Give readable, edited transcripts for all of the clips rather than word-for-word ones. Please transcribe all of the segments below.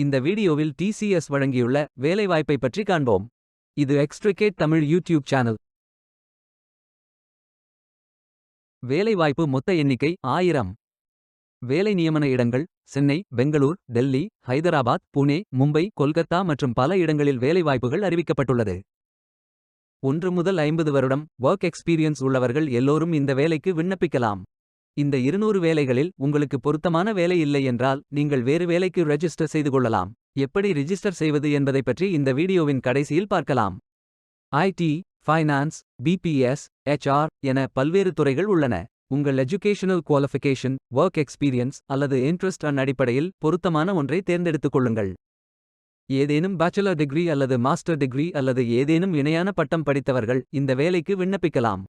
இந்த வீடியோவில் TCS வழங்கியுள்ள வேலைவாய்ப்பை பற்றி காண்போம். இது எக்ஸ்ட்ரிகேட் தமிழ் யூடியூப் சேனல். வேலைவாய்ப்பு மொத்த எண்ணிக்கை 1000. வேலை நியமன இடங்கள் சென்னை, பெங்களூர், டெல்லி, ஹைதராபாத், புனே, மும்பை, கொல்கத்தா மற்றும் பல இடங்களில் வேலைவாய்ப்புகள் அறிவிக்கப்பட்டுள்ளது. 1 முதல் 50 வருடம் ஒர்க் எக்ஸ்பீரியன்ஸ் உள்ளவர்கள் எல்லோரும் இந்த வேலைக்கு விண்ணப்பிக்கலாம். இந்த 200 வேலைகளில் உங்களுக்கு பொருத்தமான வேலை இல்லை என்றால் நீங்கள் வேறு வேலைக்கு ரெஜிஸ்டர் செய்து கொள்ளலாம். எப்படி ரிஜிஸ்டர் செய்வது என்பதை பற்றி இந்த வீடியோவின் கடைசியில் பார்க்கலாம். ஐடி, ஃபைனான்ஸ், BPS, HR என பல்வேறு துறைகள் உள்ளன. உங்கள் எஜுகேஷனல் குவாலிஃபிகேஷன், ஒர்க் எக்ஸ்பீரியன்ஸ் அல்லது இன்ட்ரெஸ்ட் அடிப்படையில் பொருத்தமான ஒன்றை தேர்ந்தெடுத்துக் கொள்ளுங்கள். ஏதேனும் பேச்சுலர் டிகிரி அல்லது மாஸ்டர் டிகிரி அல்லது ஏதேனும் இணையான பட்டம் படித்தவர்கள் இந்த வேலைக்கு விண்ணப்பிக்கலாம்.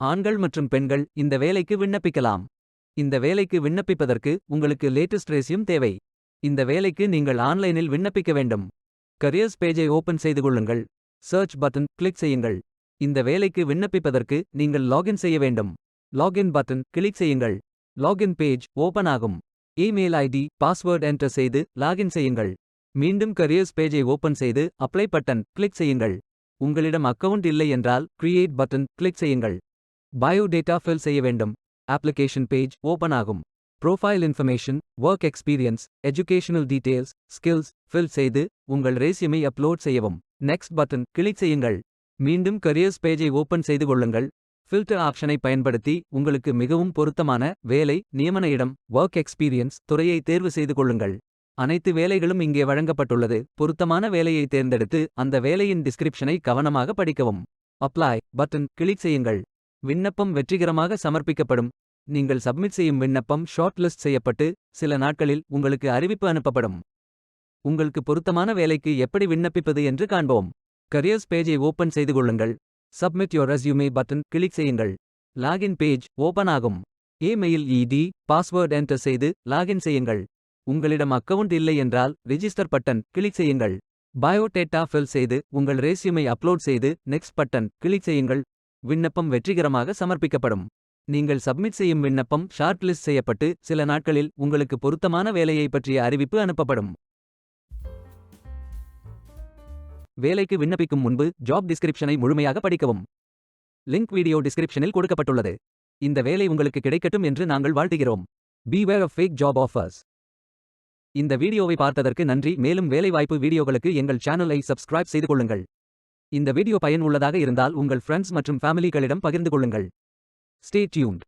ஆண்கள் மற்றும் பெண்கள் இந்த வேலைக்கு விண்ணப்பிக்கலாம். இந்த வேலைக்கு விண்ணப்பிப்பதற்கு உங்களுக்கு லேட்டஸ்ட் ரெஸ்யூம் தேவை. இந்த வேலைக்கு நீங்கள் ஆன்லைனில் விண்ணப்பிக்க வேண்டும். கரியர்ஸ் பேஜை ஓபன் செய்து கொள்ளுங்கள். சர்ச் பட்டன் கிளிக் செய்யுங்கள். இந்த வேலைக்கு விண்ணப்பிப்பதற்கு நீங்கள் லாகின் செய்ய வேண்டும். லாகின் பட்டன் கிளிக் செய்யுங்கள். லாகின் பேஜ் ஓபன் ஆகும். இமெயில் ஐடி, பாஸ்வேர்ட் என்டர் செய்து லாகின் செய்யுங்கள். மீண்டும் கரியர்ஸ் பேஜை ஓபன் செய்து அப்ளை பட்டன் கிளிக் செய்யுங்கள். உங்களிடம் அக்கவுண்ட் இல்லை என்றால் கிரியேட் பட்டன் கிளிக் செய்யுங்கள். பயோடேட்டா ஃபில் செய்ய வேண்டும். அப்ளிகேஷன் பேஜ் ஓபன் ஆகும். Profile information, work experience, educational details, skills fill செய்து உங்கள் ரெஸ்யூமை அப்லோட் செய்யவும். நெக்ஸ்ட் பட்டன் கிளிக் செய்யுங்கள். மீண்டும் கரியர்ஸ் பேஜை ஓபன் செய்து கொள்ளுங்கள். ஃபில்டர் ஆப்ஷனை பயன்படுத்தி உங்களுக்கு மிகவும் பொருத்தமான வேலை, நியமன இடம், ஒர்க் எக்ஸ்பீரியன்ஸ் துறையை தேர்வு செய்து கொள்ளுங்கள். அனைத்து வேலைகளும் இங்கே வழங்கப்பட்டுள்ளது. பொருத்தமான வேலையை தேர்ந்தெடுத்து அந்த வேலையின் டிஸ்கிரிப்ஷனை கவனமாக படிக்கவும். அப்ளை பட்டன் கிளிக் செய்யுங்கள். விண்ணப்பம் வெற்றிகரமாக சமர்ப்பிக்கப்படும். நீங்கள் சப்மிட் செய்யும் விண்ணப்பம் ஷார்ட் லிஸ்ட் செய்யப்பட்டு சில நாட்களில் உங்களுக்கு அறிவிப்பு அனுப்பப்படும். உங்களுக்கு பொருத்தமான வேலைக்கு எப்படி விண்ணப்பிப்பது என்று காண்போம். கரியர்ஸ் பேஜை ஓபன் செய்து கொள்ளுங்கள். Submit your resume button click செய்யுங்கள். லாகின் பேஜ் ஓபன் ஆகும். இமெயில் ஐடி, பாஸ்வேர்ட் என்டர் செய்து லாகின் செய்யுங்கள். உங்களிடம் அக்கவுண்ட் இல்லை என்றால் ரிஜிஸ்டர் பட்டன் கிளிக் செய்யுங்கள். பயோடேட்டா ஃபில் செய்து உங்கள் ரெஸ்யூமை அப்லோட் செய்து நெக்ஸ்ட் பட்டன் கிளிக் செய்யுங்கள். விண்ணப்பம் வெற்றிகரமாக சமர்ப்பிக்கப்படும். நீங்கள் சப்மிட் செய்யும் விண்ணப்பம் ஷார்ட் லிஸ்ட் செய்யப்பட்டு சில நாட்களில் உங்களுக்கு பொருத்தமான வேலையை பற்றிய அறிவிப்பு அனுப்பப்படும். வேலைக்கு விண்ணப்பிக்கும் முன்பு ஜாப் டிஸ்கிரிப்ஷனை முழுமையாக படிக்கவும். லிங்க் வீடியோ டிஸ்கிரிப்ஷனில் கொடுக்கப்பட்டுள்ளது. இந்த வேலை உங்களுக்கு கிடைக்கட்டும் என்று நாங்கள் வாழ்த்துகிறோம். Beware of fake job offers. இந்த வீடியோவை பார்த்ததற்கு நன்றி. மேலும் வேலைவாய்ப்பு வீடியோகளுக்கு எங்கள் சேனலை சப்ஸ்கிரைப் செய்து கொள்ளுங்கள். இந்த வீடியோ பயன் உள்ளதாக இருந்தால் உங்கள் ஃப்ரெண்ட்ஸ் மற்றும் ஃபேமிலிகளிடம் பகிர்ந்து கொள்ளுங்கள். Stay tuned.